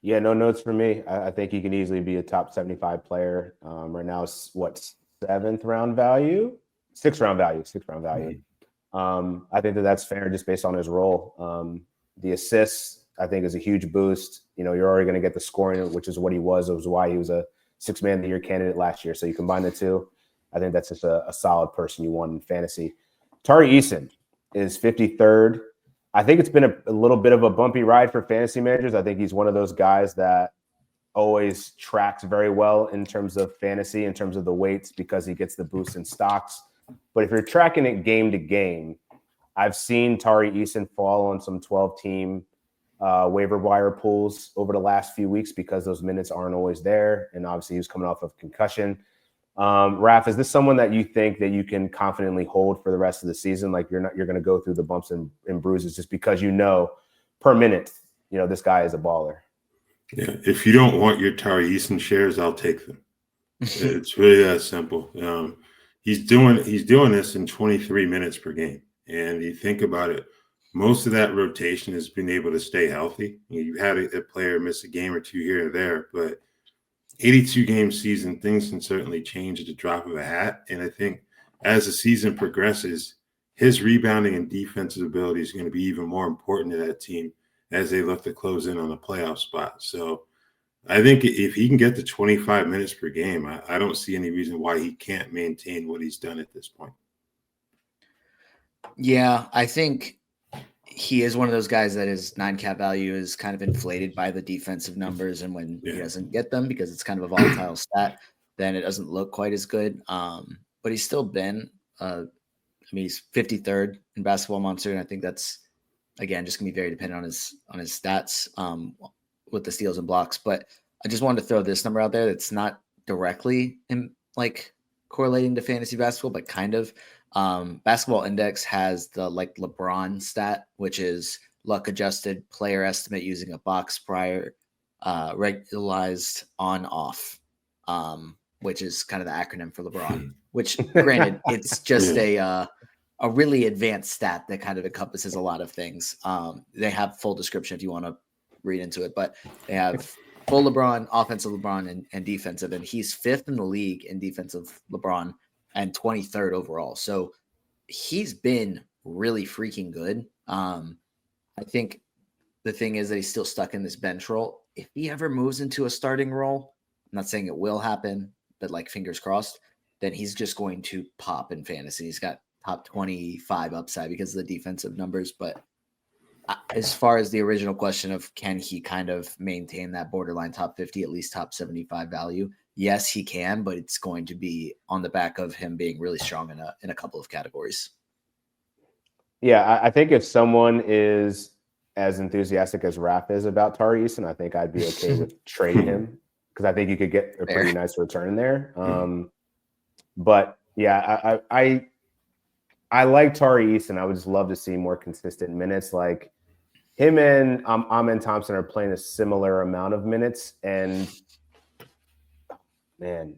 yeah, no notes for me. I think he can easily be a top 75 player. Right now, it's what, 7th round value, 6th round value. Mm-hmm. I think that's fair just based on his role. The assists, I think, is a huge boost. You're already going to get the scoring, which is what he was. It was why he was a 6th man of the year candidate last year. So you combine the two, I think that's just a solid person you want in fantasy. Tari Eason is 53rd. I think it's been a little bit of a bumpy ride for fantasy managers. I think he's one of those guys that always tracks very well in terms of fantasy, in terms of the weights, because he gets the boost in stocks. But if you're tracking it game to game, I've seen Tari Eason fall on some 12-team waiver wire pools over the last few weeks because those minutes aren't always there. And obviously he was coming off of concussion. Raph, is this someone that you think that you can confidently hold for the rest of the season? Like you're going to go through the bumps and bruises just because per minute, this guy is a baller. Yeah, if you don't want your Tari Eason shares, I'll take them. It's really that simple. He's doing this in 23 minutes per game. And you think about it, most of that rotation has been able to stay healthy. You had a player miss a game or two here or there, but 82-game season, things can certainly change at the drop of a hat. And I think as the season progresses, his rebounding and defensive ability is going to be even more important to that team as they look to close in on a playoff spot. So I think if he can get to 25 minutes per game, I don't see any reason why he can't maintain what he's done at this point. Yeah, I think he is one of those guys that his 9-cap value is kind of inflated by the defensive numbers. And when he doesn't get them because it's kind of a volatile stat, then it doesn't look quite as good. But he's still been, he's 53rd in Basketball Monster. And I think that's, again, just going to be very dependent on his stats with the steals and blocks. But I just wanted to throw this number out there that's not directly correlating to fantasy basketball, but kind of. Basketball Index has the LeBron stat, which is luck adjusted player estimate using a box prior regularized on off, which is kind of the acronym for LeBron, which granted it's just a a really advanced stat that kind of encompasses a lot of things. They have full description if you want to read into it, but they have full LeBron, offensive LeBron, and defensive, and he's 5th in the league in defensive LeBron and 23rd overall. So he's been really freaking good. I think the thing is that he's still stuck in this bench role. If he ever moves into a starting role, I'm not saying it will happen, but like fingers crossed, then he's just going to pop in fantasy. He's got top 25 upside because of the defensive numbers. But as far as the original question of can he kind of maintain that borderline top 50, at least top 75 value? Yes, he can, but it's going to be on the back of him being really strong in a couple of categories. Yeah, I think if someone is as enthusiastic as Raph is about Tari Eason, I think I'd be okay with trading him because I think you could get a pretty nice return there. But yeah, I like Tari Eason. I would just love to see more consistent minutes. Like him and Amen Thompson are playing a similar amount of minutes, and man,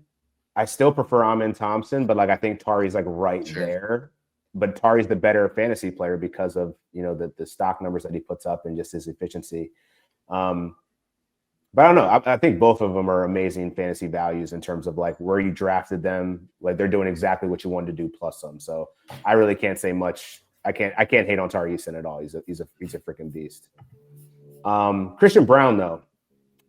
I still prefer Amen Thompson, but like I think Tari's like right there. But Tari's the better fantasy player because of the stock numbers that he puts up and just his efficiency. But I don't know. I think both of them are amazing fantasy values in terms of like where you drafted them. Like they're doing exactly what you wanted to do plus some. So I really can't say much. I can't hate on Tari Eason at all. He's a freaking beast. Christian Braun though,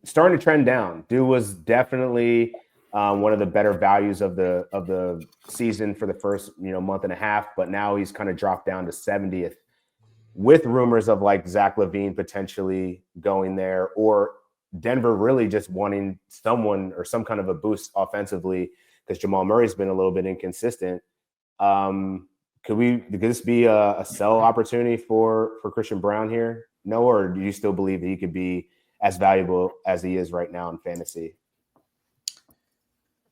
starting to trend down. Dude was definitely one of the better values of the season for the first month and a half, but now he's kind of dropped down to 70th with rumors of like Zach LaVine potentially going there or Denver really just wanting someone or some kind of a boost offensively because Jamal Murray's been a little bit inconsistent. Could this be a sell opportunity for Christian Braun here, Noah, or do you still believe that he could be as valuable as he is right now in fantasy?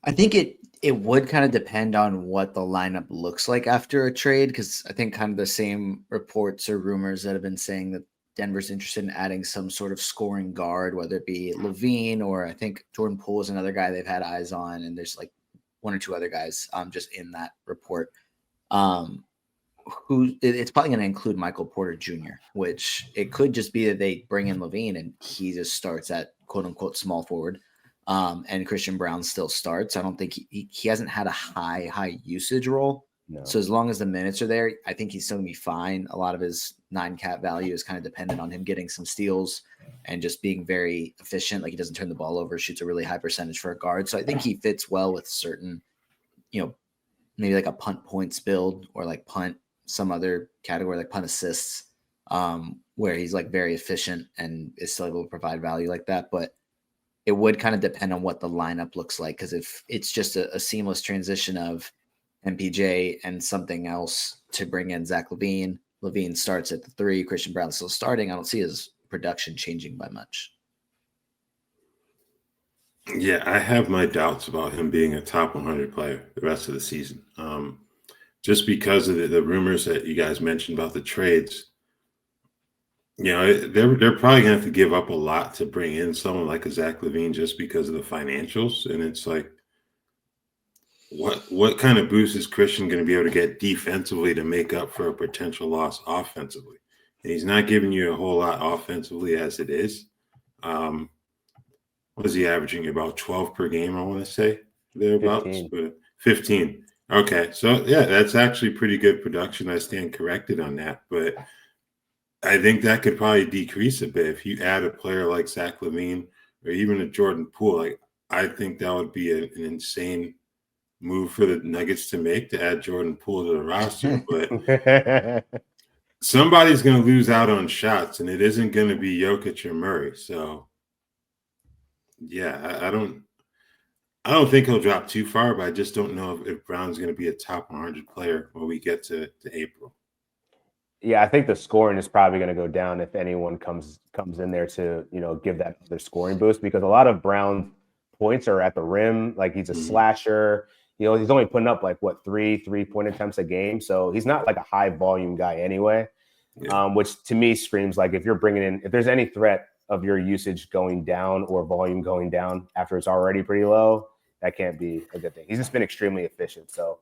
I think it would kind of depend on what the lineup looks like after a trade, because I think kind of the same reports or rumors that have been saying that Denver's interested in adding some sort of scoring guard, whether it be LaVine or I think Jordan Poole is another guy they've had eyes on, and there's like one or two other guys just in that report. It's probably going to include Michael Porter Jr., which it could just be that they bring in LaVine and he just starts at quote unquote small forward. And Christian Braun still starts. I don't think he hasn't had a high usage role. No. So as long as the minutes are there, I think he's still gonna be fine. A lot of his 9-cat value is kind of dependent on him getting some steals and just being very efficient. Like he doesn't turn the ball over, shoots a really high percentage for a guard. So I think he fits well with certain, maybe like a punt points build or like punt some other category like punt assists, where he's like very efficient and is still able to provide value like that. But it would kind of depend on what the lineup looks like. Because if it's just a seamless transition of MPJ and something else to bring in Zach LaVine, LaVine starts at the 3, Christian Braun still starting, I don't see his production changing by much. Yeah, I have my doubts about him being a top 100 player the rest of the season. Just because of the rumors that you guys mentioned about the trades. They're probably gonna have to give up a lot to bring in someone like a Zach LaVine just because of the financials. And it's like, what kind of boost is Christian going to be able to get defensively to make up for a potential loss offensively? And he's not giving you a whole lot offensively as it is. What is he averaging? About 12 per game, I want to say, thereabouts. 15. But 15. Okay, so yeah, that's actually pretty good production. I stand corrected on that, but I think that could probably decrease a bit if you add a player like Zach LaVine or even a Jordan Poole. Like I think that would be an insane move for the Nuggets to make to add Jordan Poole to the roster. But somebody's going to lose out on shots, and it isn't going to be Jokic or Murray. So yeah, I don't think he'll drop too far, but I just don't know if Brown's going to be a top 100 player when we get to April. Yeah, I think the scoring is probably going to go down if anyone comes in there to, give that other scoring boost, because a lot of Brown's points are at the rim. Like he's a slasher. He's only putting up like three-point attempts a game. So he's not like a high volume guy anyway, which to me screams like if you're bringing in, if there's any threat of your usage going down or volume going down after it's already pretty low, that can't be a good thing. He's just been extremely efficient. So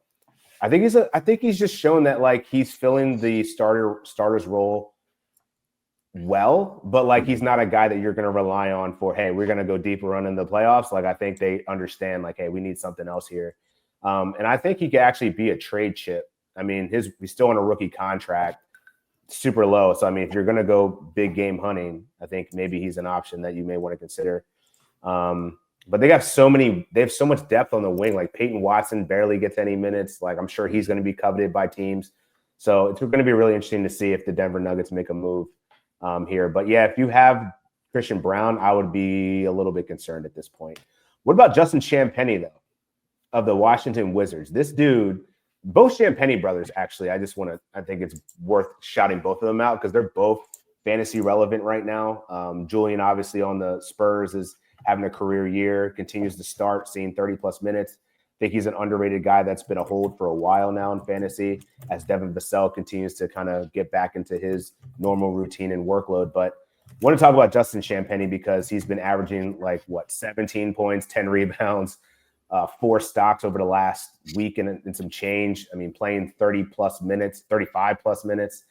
I think he's just shown that like he's filling the starter's role well, but like he's not a guy that you're going to rely on for, hey, we're going to go deep run in the playoffs. Like I think they understand like, hey, we need something else here. And I think he could actually be a trade chip. I mean, he's still on a rookie contract, super low. So I mean, if you're going to go big game hunting, I think maybe he's an option that you may want to consider. But they have so much depth on the wing. Like Peyton Watson barely gets any minutes. Like I'm sure he's going to be coveted by teams. So it's going to be really interesting to see if the Denver Nuggets make a move here. But yeah, if you have Christian Braun, I would be a little bit concerned at this point. What about Justin Champagnie though, of the Washington Wizards? This dude, both Champagnie brothers, actually, I think it's worth shouting both of them out because they're both fantasy relevant right now. Julian, obviously, on the Spurs is having a career year, continues to start, seeing 30-plus minutes. I think he's an underrated guy that's been a hold for a while now in fantasy as Devin Vassell continues to kind of get back into his normal routine and workload. But I want to talk about Justin Champagnie because he's been averaging 17 points, 10 rebounds, 4 stocks over the last week and some change. I mean, playing 30-plus minutes, 35-plus minutes.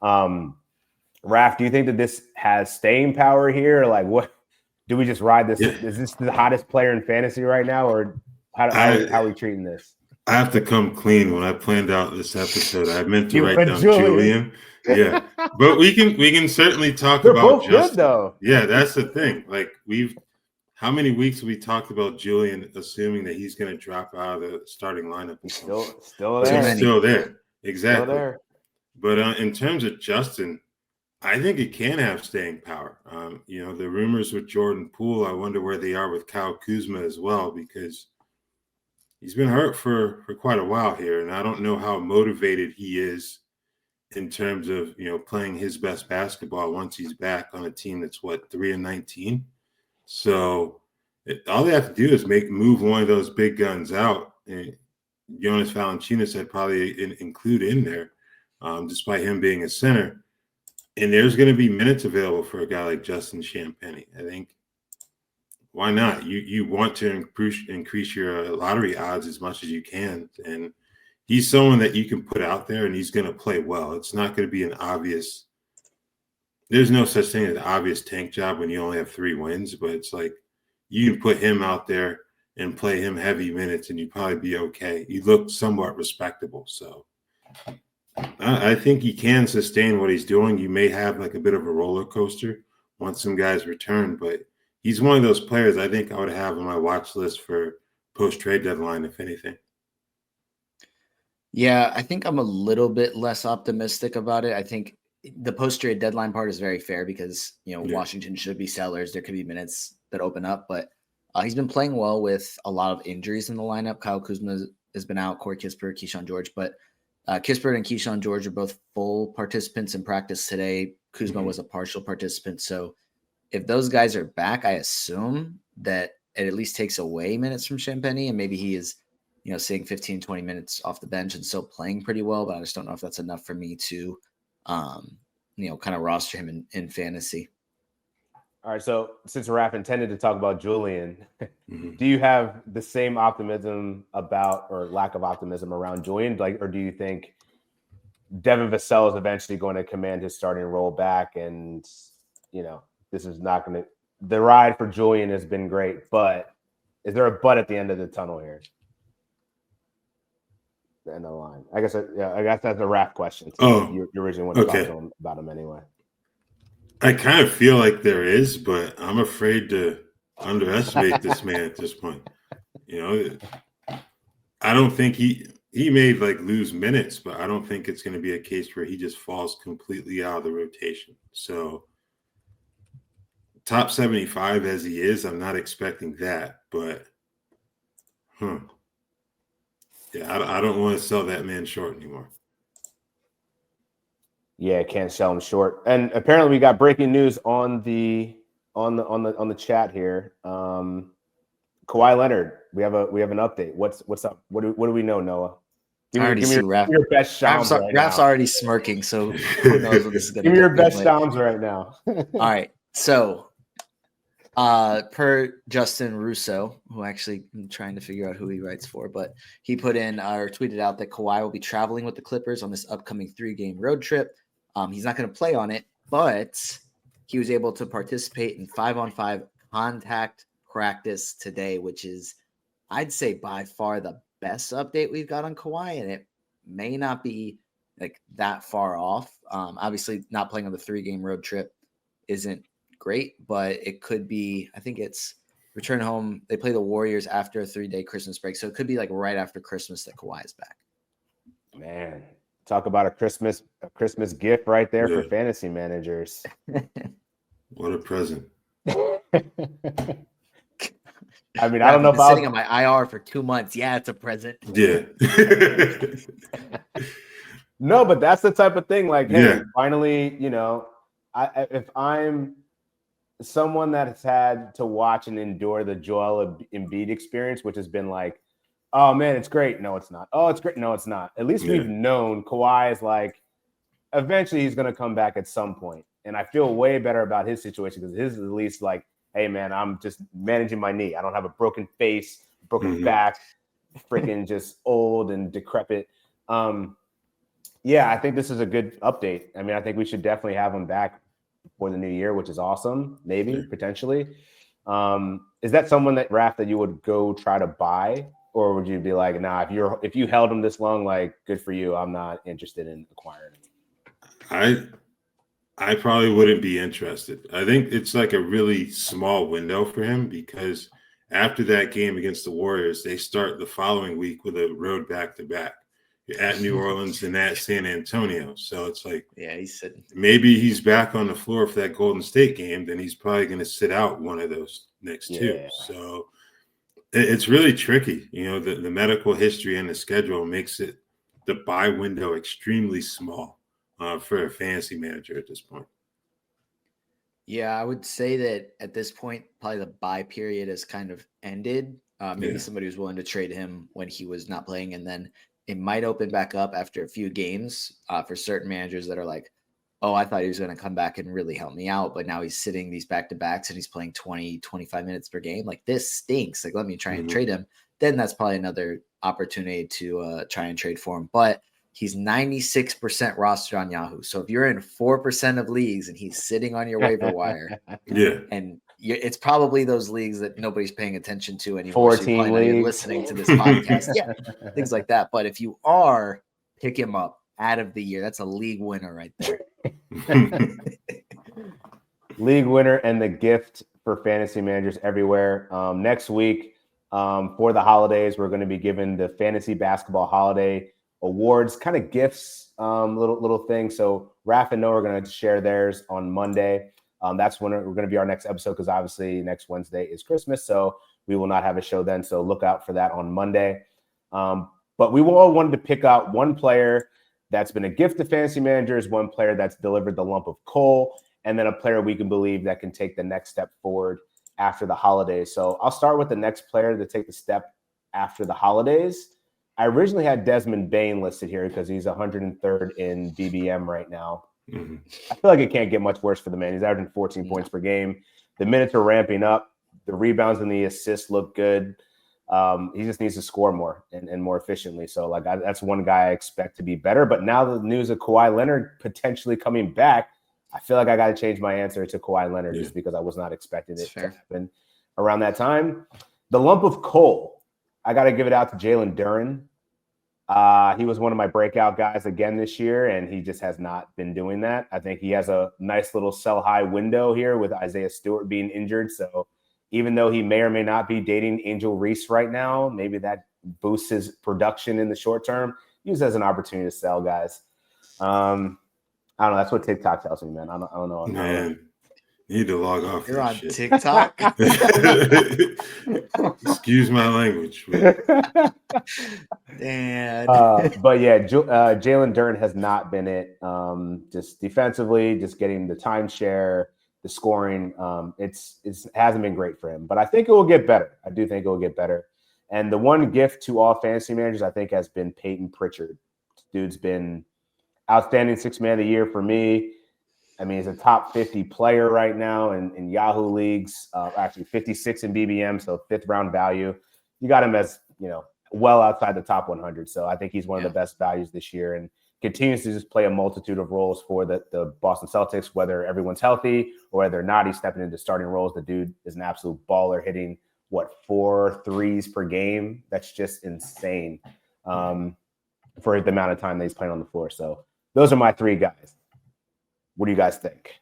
Raph, do you think that this has staying power here? Like what? Do we just ride this? Yeah. Is this the hottest player in fantasy right now, or how are we treating this? I have to come clean. When I planned out this episode, I meant to write down Julian. Yeah, but we can certainly talk They're about both Justin. Good though. Yeah, that's the thing. Like how many weeks have we talked about Julian, assuming that he's going to drop out of the starting lineup? He's still there. He's still there. Exactly. Still there. But in terms of Justin, I think it can have staying power. The rumors with Jordan Poole, I wonder where they are with Kyle Kuzma as well, because he's been hurt for quite a while here. And I don't know how motivated he is in terms of, playing his best basketball once he's back on a team that's 3-19. So all they have to do is move one of those big guns out. And Jonas Valanciunas I'd probably include in there, despite him being a center. And there's going to be minutes available for a guy like Justin Champagnie. I think, why not? You want to increase your lottery odds as much as you can. And he's someone that you can put out there and he's going to play well. It's not going to be there's no such thing as an obvious tank job when you only have 3 wins, but it's like you can put him out there and play him heavy minutes and you'd probably be okay. You look somewhat respectable. So I think he can sustain what he's doing. You may have like a bit of a roller coaster once some guys return, but he's one of those players I think I would have on my watch list for post-trade deadline, if anything. Yeah, I think I'm a little bit less optimistic about it. I think the post-trade deadline part is very fair because, Washington should be sellers. There could be minutes that open up, but he's been playing well with a lot of injuries in the lineup. Kyle Kuzma has been out, Corey Kispert, Keyshawn George, but Kispert and Keyshawn George are both full participants in practice today. Kuzma was a partial participant. So if those guys are back, I assume that it at least takes away minutes from Champagnie, and maybe he is, seeing 15, 20 minutes off the bench and still playing pretty well, but I just don't know if that's enough for me to, kind of roster him in fantasy. All right. So since Raph intended to talk about Julian, do you have the same optimism about or lack of optimism around Julian? Or do you think Devin Vassell is eventually going to command his starting role back? And, this is not going to – the ride for Julian has been great, but is there a but at the end of the tunnel here? The end of the line. I guess that's a Raph question. You originally wanted to talk to him about him anyway. I kind of feel like there is, but I'm afraid to underestimate this man at this point. I don't think he may lose minutes, but I don't think it's going to be a case where he just falls completely out of the rotation. So top 75 as he is, I'm not expecting that, but yeah, I don't want to sell that man short anymore. Yeah, can't sell him short. And apparently, we got breaking news on the chat here. Kawhi Leonard, we have an update. What's up? What do we know, Noah? Give me your best Shams right now. Raph's already smirking, so who knows what this is going to be. Give me your best Shams right now. All right, so Per Justin Russo, who actually I'm trying to figure out who he writes for, but he put in or tweeted out that Kawhi will be traveling with the Clippers on this upcoming 3-game road trip. He's not going to play on it, but he was able to participate in 5-on-5 contact practice today, which is, I'd say, by far the best update we've got on Kawhi, and it may not be like that far off. Obviously, not playing on the 3-game road trip isn't great, but it could be, I think it's return home. They play the Warriors after a 3-day Christmas break. So it could be like right after Christmas that Kawhi is back. Man, talk about a Christmas gift right there for fantasy managers. What a present. I mean, I don't know if sitting on my IR for 2 months. Yeah, it's a present. Yeah. No, but that's the type of thing. Like, hey, finally, if I'm someone that has had to watch and endure the Joel Embiid experience, which has been like, oh man, it's great. No, it's not. Oh, it's great. No, it's not. At least we've known Kawhi is like, eventually he's going to come back at some point. And I feel way better about his situation because his is at least like, hey man, I'm just managing my knee. I don't have a broken face, broken back, freaking just old and decrepit. I think this is a good update. I mean, I think we should definitely have him back for the new year, which is awesome. Maybe potentially. Is that someone that Raph that you would go try to buy, or would you be like, nah, if you held him this long, like good for you. I'm not interested in acquiring him. I probably wouldn't be interested. I think it's like a really small window for him because after that game against the Warriors, they start the following week with a road back-to-back. You're at New Orleans and at San Antonio. So it's like, he's sitting. Maybe he's back on the floor for that Golden State game. Then he's probably going to sit out one of those next two. So it's really tricky. The medical history and the schedule makes it the buy window extremely small for a fantasy manager at this point. Yeah, I would say that at this point, probably the buy period has kind of ended. Maybe somebody was willing to trade him when he was not playing, and then it might open back up after a few games for certain managers that are like, oh, I thought he was going to come back and really help me out, but now he's sitting these back-to-backs and he's playing 20, 25 minutes per game. Like, this stinks. Like, let me try and trade him. Then that's probably another opportunity to try and trade for him. But he's 96% rostered on Yahoo. So if you're in 4% of leagues and he's sitting on your waiver wire, and it's probably those leagues that nobody's paying attention to anymore. 14 so leagues. Listening to this podcast. Things like that. But if you are, pick him up. Ad of the year. That's a league winner right there. League winner and the gift for fantasy managers everywhere. Next week, for the holidays, we're going to be giving the Fantasy Basketball Holiday Awards, kind of gifts, little things. So Raph and Noah are going to share theirs on Monday. That's when we're going to be our next episode because obviously next Wednesday is Christmas, so we will not have a show then. So look out for that on Monday. But we all wanted to pick out one player that's been a gift to fantasy managers, one player that's delivered the lump of coal, and then a player we can believe that can take the next step forward after the holidays. So I'll start with the next player to take the step after the holidays. I originally had Desmond Bane listed here because he's 103rd in BBM right now. I feel like it can't get much worse for the man. He's averaging 14 points per game. The minutes are ramping up. The rebounds and the assists look good. He just needs to score more and more efficiently. So that's one guy I expect to be better. But now the news of Kawhi Leonard potentially coming back, I feel like I got to change my answer to Kawhi Leonard just because I was not expecting it to happen around that time. The lump of coal, I got to give it out to Jalen Duren. He was one of my breakout guys again this year, and he just has not been doing that. I think he has a nice little sell high window here with Isaiah Stewart being injured. So even though he may or may not be dating Angel Reese right now, maybe that boosts his production in the short term. Use it as an opportunity to sell guys. I don't know. That's what TikTok tells me, man. I don't know. Man, you need to log off. You're on TikTok. Excuse my language. Dan. But yeah, Jalen Duren has not been it. Just defensively, just getting the timeshare, the scoring, it hasn't been great for him, but I think it will get better. I do think it will get better. And the one gift to all fantasy managers, I think, has been Peyton Pritchard. Dude's been outstanding 6th man of the year for me. I mean, he's a top 50 player right now in Yahoo leagues, actually 56 in BBM, so 5th round value. You got him as, well outside the top 100. So I think he's one of the best values this year and continues to just play a multitude of roles for the Boston Celtics, whether everyone's healthy or whether not, he's stepping into starting roles. The dude is an absolute baller, hitting 4 threes per game. That's just insane for the amount of time that he's playing on the floor. So those are my 3 guys. What do you guys think?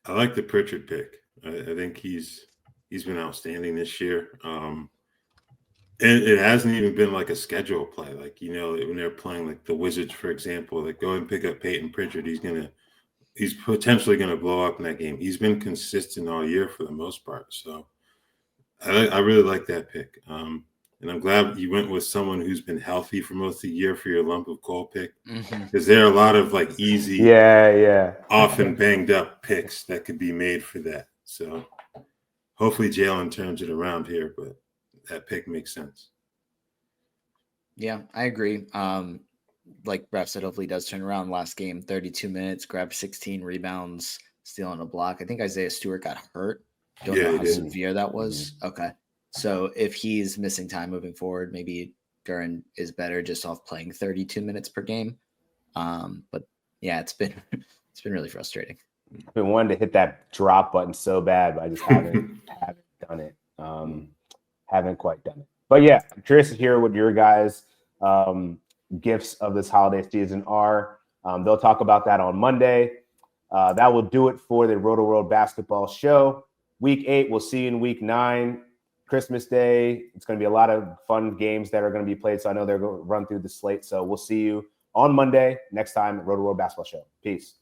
I like the Pritchard pick. I think he's been outstanding this year. And it hasn't even been like a schedule play. Like, when they're playing like the Wizards, for example, like go ahead and pick up Peyton Pritchard. He's potentially going to blow up in that game. He's been consistent all year for the most part. So I really like that pick. And I'm glad you went with someone who's been healthy for most of the year for your lump of coal pick. Because there are a lot of like easy, often banged up picks that could be made for that. So hopefully Jalen turns it around here, but that pick makes sense. Yeah, I agree. Like Raph said, hopefully he does turn around. Last game, 32 minutes, grabbed 16 rebounds, stealing a block. I think Isaiah Stewart got hurt. Don't know how severe that was. Okay. So if he's missing time moving forward, maybe Duren is better just off playing 32 minutes per game. But yeah, it's been really frustrating. I've been wanting to hit that drop button so bad, but I just haven't done it. Haven't quite done it. But yeah, I'm curious to hear what your guys' gifts of this holiday season are. They'll talk about that on Monday. That will do it for the Rotoworld basketball show. Week 8, we'll see you in week 9. Christmas Day, it's going to be a lot of fun games that are going to be played. So I know they're going to run through the slate. So we'll see you on Monday next time at Rotoworld Basketball Show. Peace.